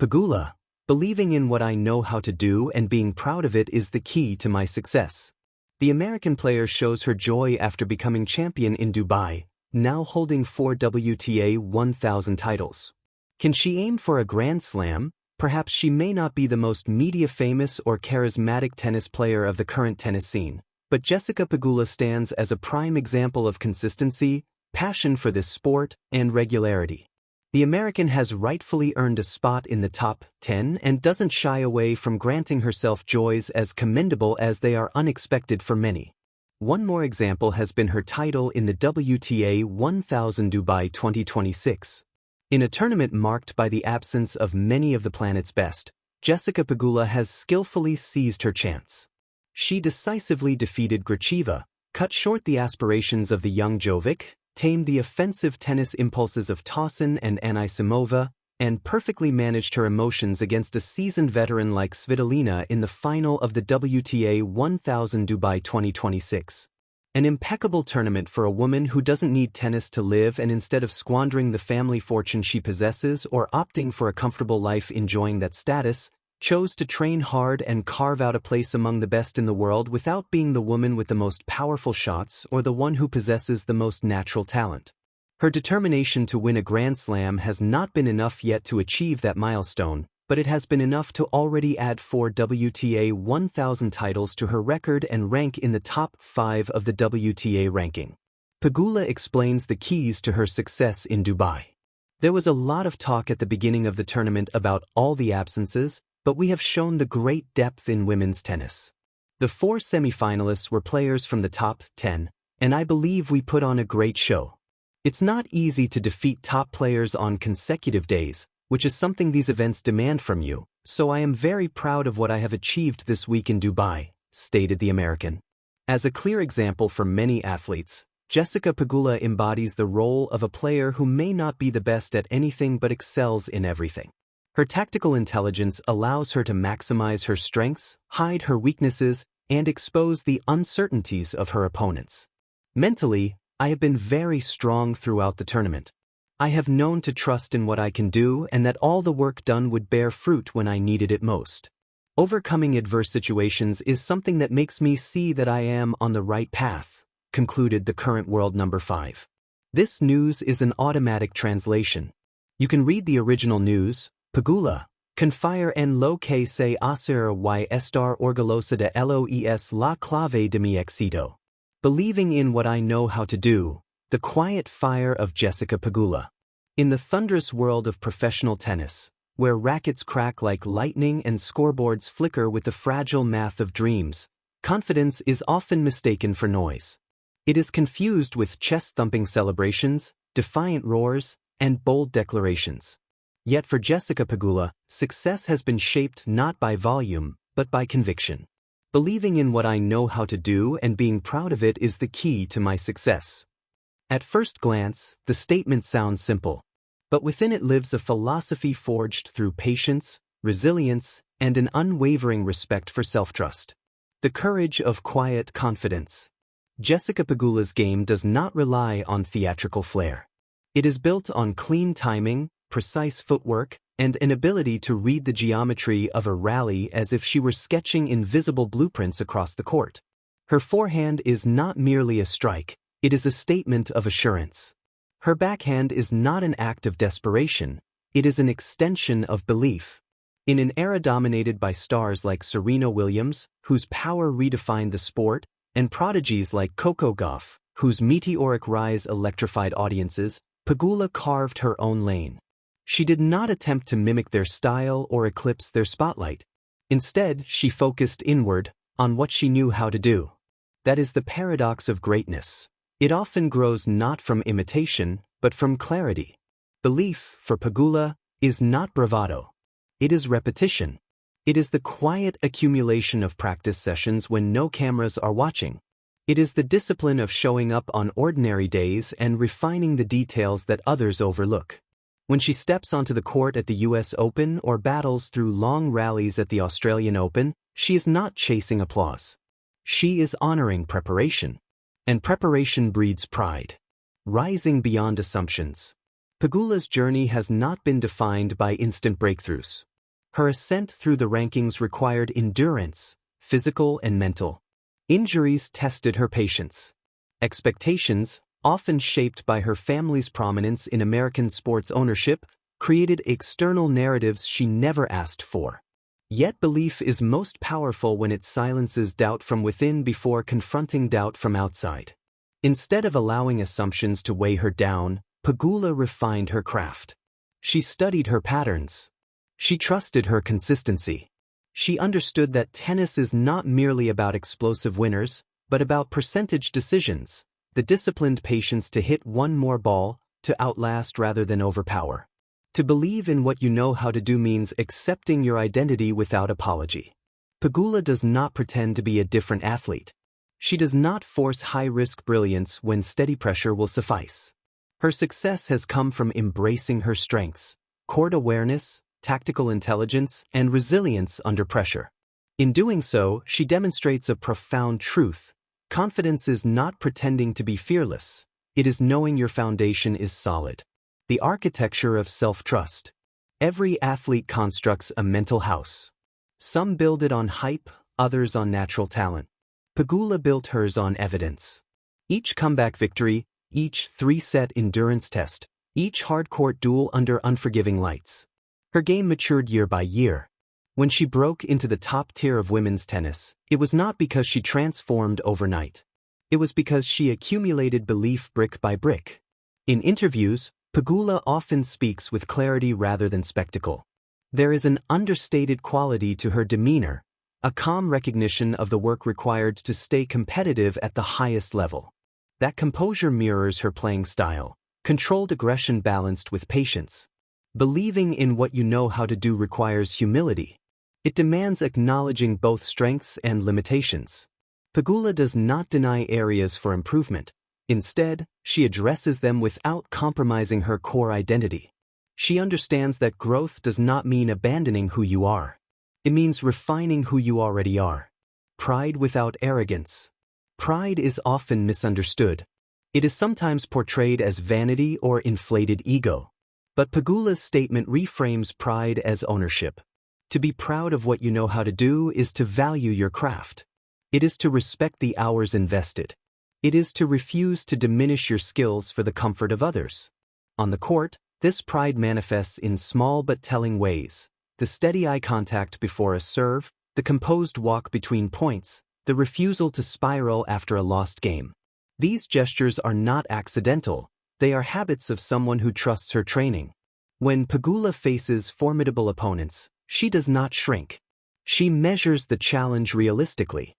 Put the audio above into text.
Pegula, believing in what I know how to do and being proud of it is the key to my success. The American player shows her joy after becoming champion in Dubai, now holding 4 WTA 1000 titles. Can she aim for a Grand Slam? Perhaps she may not be the most media-famous or charismatic tennis player of the current tennis scene, but Jessica Pegula stands as a prime example of consistency, passion for this sport, and regularity. The American has rightfully earned a spot in the top 10 and doesn't shy away from granting herself joys as commendable as they are unexpected for many. One more example has been her title in the WTA 1000 Dubai 2026. In a tournament marked by the absence of many of the planet's best, Jessica Pegula has skillfully seized her chance. She decisively defeated Gracheva, cut short the aspirations of the young Jovic, tamed the offensive tennis impulses of Tauson and Anisimova, and perfectly managed her emotions against a seasoned veteran like Svitolina in the final of the WTA 1000 Dubai 2026. An impeccable tournament for a woman who doesn't need tennis to live, and instead of squandering the family fortune she possesses or opting for a comfortable life enjoying that status, chose to train hard and carve out a place among the best in the world without being the woman with the most powerful shots or the one who possesses the most natural talent. Her determination to win a Grand Slam has not been enough yet to achieve that milestone, but it has been enough to already add 4 WTA 1000 titles to her record and rank in the top 5 of the WTA ranking. Pegula explains the keys to her success in Dubai. There was a lot of talk at the beginning of the tournament about all the absences, but we have shown the great depth in women's tennis. The 4 semifinalists were players from the top 10, and I believe we put on a great show. It's not easy to defeat top players on consecutive days, which is something these events demand from you, so I am very proud of what I have achieved this week in Dubai, stated the American. As a clear example for many athletes, Jessica Pegula embodies the role of a player who may not be the best at anything but excels in everything. Her tactical intelligence allows her to maximize her strengths, hide her weaknesses, and expose the uncertainties of her opponents. Mentally, I have been very strong throughout the tournament. I have known to trust in what I can do and that all the work done would bear fruit when I needed it most. Overcoming adverse situations is something that makes me see that I am on the right path, concluded the current world number 5. This news is an automatic translation. You can read the original news. Pegula, confire en lo que se hacer y estar orgullosa de ello es la clave de mi éxito. Believing in what I know how to do, the quiet fire of Jessica Pegula. In the thunderous world of professional tennis, where rackets crack like lightning and scoreboards flicker with the fragile math of dreams, confidence is often mistaken for noise. It is confused with chest-thumping celebrations, defiant roars, and bold declarations. Yet for Jessica Pegula, success has been shaped not by volume, but by conviction. Believing in what I know how to do and being proud of it is the key to my success. At first glance, the statement sounds simple, but within it lives a philosophy forged through patience, resilience, and an unwavering respect for self-trust. The courage of quiet confidence. Jessica Pegula's game does not rely on theatrical flair. It is built on clean timing, precise footwork, and an ability to read the geometry of a rally as if she were sketching invisible blueprints across the court. Her forehand is not merely a strike, it is a statement of assurance. Her backhand is not an act of desperation, it is an extension of belief. In an era dominated by stars like Serena Williams, whose power redefined the sport, and prodigies like Coco Gauff, whose meteoric rise electrified audiences, Pegula carved her own lane. She did not attempt to mimic their style or eclipse their spotlight. Instead, she focused inward, on what she knew how to do. That is the paradox of greatness. It often grows not from imitation, but from clarity. Belief, for Pegula, is not bravado. It is repetition. It is the quiet accumulation of practice sessions when no cameras are watching. It is the discipline of showing up on ordinary days and refining the details that others overlook. When she steps onto the court at the US Open or battles through long rallies at the Australian Open, she is not chasing applause. She is honoring preparation. And preparation breeds pride. Rising beyond assumptions. Pegula's journey has not been defined by instant breakthroughs. Her ascent through the rankings required endurance, physical and mental. Injuries tested her patience. Expectations, often shaped by her family's prominence in American sports ownership, created external narratives she never asked for. Yet belief is most powerful when it silences doubt from within before confronting doubt from outside. Instead of allowing assumptions to weigh her down, Pegula refined her craft. She studied her patterns. She trusted her consistency. She understood that tennis is not merely about explosive winners, but about percentage decisions, the disciplined patience to hit one more ball, to outlast rather than overpower. To believe in what you know how to do means accepting your identity without apology. Pegula does not pretend to be a different athlete. She does not force high-risk brilliance when steady pressure will suffice. Her success has come from embracing her strengths, court awareness, tactical intelligence, and resilience under pressure. In doing so, she demonstrates a profound truth. Confidence is not pretending to be fearless. It is knowing your foundation is solid. The architecture of self-trust. Every athlete constructs a mental house. Some build it on hype, others on natural talent. Pegula built hers on evidence. Each comeback victory, each three-set endurance test, each hard-court duel under unforgiving lights. Her game matured year by year. When she broke into the top tier of women's tennis, it was not because she transformed overnight. It was because she accumulated belief brick by brick. In interviews, Pegula often speaks with clarity rather than spectacle. There is an understated quality to her demeanor, a calm recognition of the work required to stay competitive at the highest level. That composure mirrors her playing style, controlled aggression balanced with patience. Believing in what you know how to do requires humility. It demands acknowledging both strengths and limitations. Pegula does not deny areas for improvement. Instead, she addresses them without compromising her core identity. She understands that growth does not mean abandoning who you are. It means refining who you already are. Pride without arrogance. Pride is often misunderstood. It is sometimes portrayed as vanity or inflated ego. But Pegula's statement reframes pride as ownership. To be proud of what you know how to do is to value your craft. It is to respect the hours invested. It is to refuse to diminish your skills for the comfort of others. On the court, this pride manifests in small but telling ways. The steady eye contact before a serve, the composed walk between points, the refusal to spiral after a lost game. These gestures are not accidental. They are habits of someone who trusts her training. When Pegula faces formidable opponents, she does not shrink. She measures the challenge realistically.